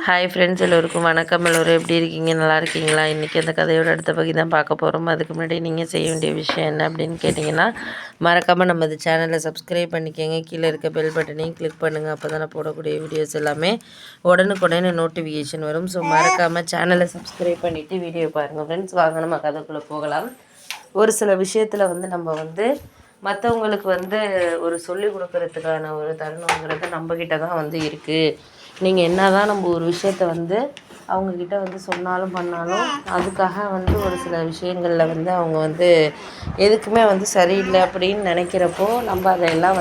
Hi friends, எல்லோருக்கும் வணக்கம். எல்லோரும் எப்படி இருக்கீங்க? நல்லா இருக்கீங்களா? இன்றைக்கி அந்த கதையோட அடுத்த பகுதி தான் பார்க்க போகிறோம். அதுக்கு முன்னாடி நீங்கள் செய்ய வேண்டிய விஷயம் என்ன அப்படின்னு கேட்டிங்கன்னா, மறக்காமல் நம்ம இந்த சேனலை சப்ஸ்கிரைப் பண்ணிக்கோங்க. கீழே இருக்க பெல் பட்டனையும் கிளிக் பண்ணுங்கள். அப்போ தான் போடக்கூடிய வீடியோஸ் எல்லாமே உடனுக்குடனே நோட்டிஃபிகேஷன் வரும். ஸோ மறக்காமல் சேனலை சப்ஸ்கிரைப் பண்ணிவிட்டு வீடியோ பாருங்கள் ஃப்ரெண்ட்ஸ். வாங்க நம்ம கதைக்குள்ளே போகலாம். ஒரு சில விஷயத்தில் நம்ம மற்றவங்களுக்கு ஒரு சொல்லிக் கொடுக்கறதுக்கான ஒரு தருணங்கிறது நம்மக்கிட்ட தான் இருக்குது. நீங்கள் என்ன தான் நம்ம ஒரு விஷயத்த அவங்கக்கிட்ட சொன்னாலும் பண்ணாலும் அதுக்காக ஒரு சில விஷயங்களில் அவங்க எதுக்குமே சரியில்லை அப்படின்னு நினைக்கிறப்போ நம்ம அதையெல்லாம்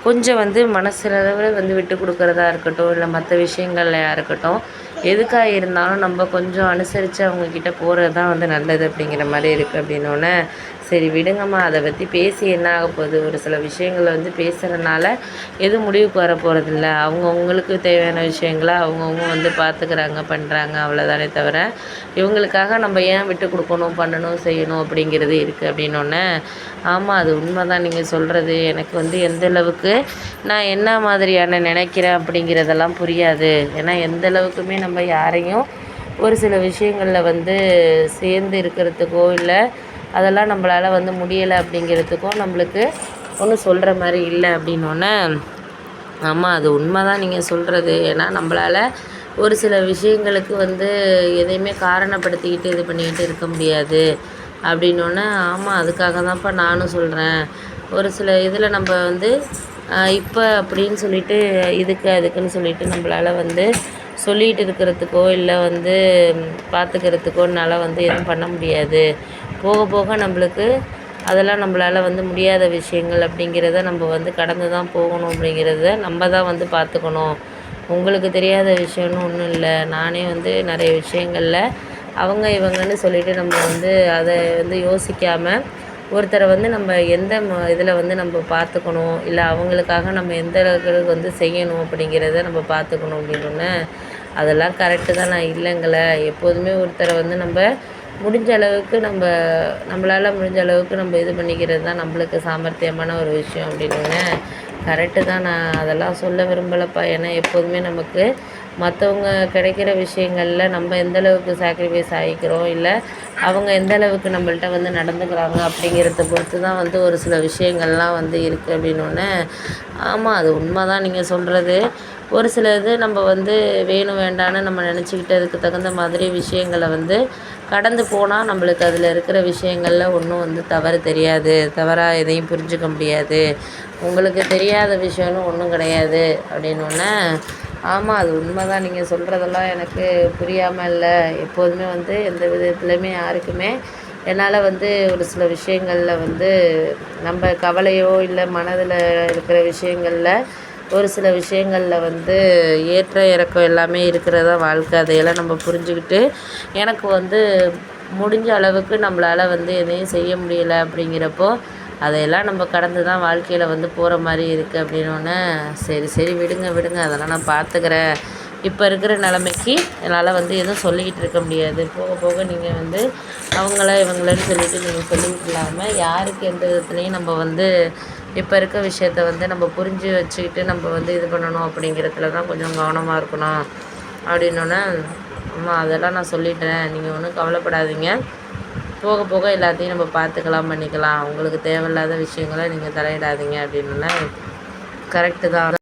கொஞ்சம் மனசளவில் விட்டு கொடுக்குறதா இருக்கட்டும், இல்லை மற்ற விஷயங்கள்லையா இருக்கட்டும், எதுக்காக இருந்தாலும் நம்ம கொஞ்சம் அனுசரித்து அவங்கக்கிட்ட போகிறது தான் நல்லது அப்படிங்கிற மாதிரி இருக்குது. அப்படின்னோடனே சரி விடுங்கம்மா, அதை பற்றி பேசி என்ன ஆக போகுது? ஒரு சில விஷயங்களை பேசுகிறனால எதுவும் முடிவுக்கு வர போகிறதில்ல. அவங்கவுங்களுக்கு தேவையான விஷயங்களை அவங்கவுங்க பார்த்துக்கிறாங்க, பண்ணுறாங்க, அவ்வளோதானே தவிர இவங்களுக்காக நம்ம ஏன் விட்டு கொடுக்கணும், பண்ணணும், செய்யணும் அப்படிங்கிறது இருக்குது. அப்படின்னோடனே ஆமாம், அது உண்மை தான் நீங்கள் சொல்கிறது. எனக்கு எந்த அளவுக்கு நான் என்ன மாதிரியான நினைக்கிறேன் அப்படிங்கிறதெல்லாம் புரியாது. ஏன்னா எந்த அளவுக்குமே நம்ம யாரையும் ஒரு சில விஷயங்களில் சேர்ந்து இருக்கிறதுக்கோ, இல்லை அதெல்லாம் நம்மளால் முடியலை அப்படிங்கிறதுக்கும் நம்மளுக்கு ஒன்றும் சொல்கிற மாதிரி இல்லை. அப்படின்னோடனே ஆமாம், அது உண்மை தான் நீங்கள் சொல்கிறது. ஏன்னா நம்மளால் ஒரு சில விஷயங்களுக்கு எதையுமே காரணப்படுத்திக்கிட்டு இது பண்ணிக்கிட்டு இருக்க முடியாது. அப்படின்னோடனே ஆமாம், அதுக்காக தான்ப்பா நானும் சொல்கிறேன். ஒரு சில இதில் நம்ம இப்போ அப்படின்னு சொல்லிட்டு இதுக்கு அதுக்குன்னு சொல்லிட்டு நம்மளால் சொல்லிகிட்டு இருக்கிறதுக்கோ, இல்லை பார்த்துக்கிறதுக்கோ என்னால் எதுவும் பண்ண முடியாது. போக போக நம்மளுக்கு அதெல்லாம் நம்மளால் முடியாத விஷயங்கள் அப்படிங்கிறத நம்ம கடந்து தான் போகணும். அப்படிங்கிறத நம்ம தான் பார்த்துக்கணும். உங்களுக்கு தெரியாத விஷயம்னு ஒன்றும் இல்லை. நானே நிறைய விஷயங்களில் அவங்க இவங்கன்னு சொல்லிவிட்டு நம்ம அதை யோசிக்காமல் ஒருத்தரை நம்ம எந்த இதில் நம்ம பார்த்துக்கணும், இல்லை அவங்களுக்காக நம்ம எந்த அளவுக்கு செய்யணும் அப்படிங்கிறத நம்ம பார்த்துக்கணும். அப்படின்னோடனே அதெல்லாம் கரெக்டு தான், நான் இல்லைங்களே. எப்போதுமே ஒருத்தரை நம்ம முடிஞ்ச அளவுக்கு நம்மளால் முடிஞ்ச அளவுக்கு நம்ம இது பண்ணிக்கிறது தான் நம்மளுக்கு சாமர்த்தியமான ஒரு விஷயம். அப்படின்னோடனே கரெக்டு தான், நான் அதெல்லாம் சொல்ல விரும்பலப்பா. ஏன்னா எப்போதுமே நமக்கு மற்றவங்க கிடைக்கிற விஷயங்களில் நம்ம எந்தளவுக்கு சாக்ரிஃபைஸ் ஆகிக்கிறோம், இல்லை அவங்க எந்த அளவுக்கு நம்மள்ட்ட நடந்துக்கிறாங்க அப்படிங்கிறத பொறுத்து தான் ஒரு சில விஷயங்கள்லாம் இருக்குது. அப்படின்னோடனே ஆமாம், அது உண்மை தான் நீங்கள் சொல்கிறது. ஒரு சில இது நம்ம வேணும் வேண்டான்னு நம்ம நினச்சிக்கிட்டு அதுக்கு தகுந்த மாதிரி விஷயங்களை கடந்து போனால் நம்மளுக்கு அதில் இருக்கிற விஷயங்களில் ஒன்றும் தவறு தெரியாது, தவறாக எதையும் புரிஞ்சுக்க முடியாது. உங்களுக்கு தெரியாத விஷயம்னு ஒன்றும் கிடையாது. அப்படின்னோடனே ஆமாம், அது உண்மை தான் நீங்கள் சொல்கிறதெல்லாம் எனக்கு புரியாமல் இல்லை. எப்போதுமே எந்த விதத்துலையுமே யாருக்குமே என்னால் ஒரு சில விஷயங்களில் நம்ம கவலையோ, இல்லை மனதில் இருக்கிற விஷயங்களில் ஒரு சில விஷயங்களில் ஏற்ற இறக்கம் எல்லாமே இருக்கிறதா வாழ்க்கை. அதையெல்லாம் நம்ம புரிஞ்சுக்கிட்டு எனக்கு முடிஞ்ச அளவுக்கு நம்மளால் எதையும் செய்ய முடியலை அப்படிங்கிறப்போ அதையெல்லாம் நம்ம கடந்து தான் வாழ்க்கையில் போகிற மாதிரி இருக்குது. அப்படின்னோடனே சரி சரி விடுங்க விடுங்க, அதெல்லாம் நான் பார்த்துக்கிறேன். இப்போ இருக்கிற நிலைமைக்கு என்னால் எதுவும் சொல்லிக்கிட்டு இருக்க முடியாது. போக போக நீங்கள் அவங்கள இவங்களன்னு சொல்லிவிட்டு நீங்கள் சொல்லிக்கிட்டு இல்லாமல் யாருக்கு எந்த விதத்துலேயும் நம்ம இப்போ இருக்க விஷயத்த நம்ம புரிஞ்சு வச்சுக்கிட்டு நம்ம இது பண்ணணும் அப்படிங்கிறதுல தான் கொஞ்சம் கவனமாக இருக்கணும். அப்படின்னோடனே ஆமாம், அதெல்லாம் நான் சொல்லிட்டேன், நீங்கள் ஒன்றும் கவலைப்படாதீங்க. போக போக எல்லாத்தையும் நம்ம பார்த்துக்கலாம், பண்ணிக்கலாம். உங்களுக்கு தேவையில்லாத விஷயங்களை நீங்கள் தலையிடாதீங்க. அப்படின்னோடனே கரெக்டு தான்.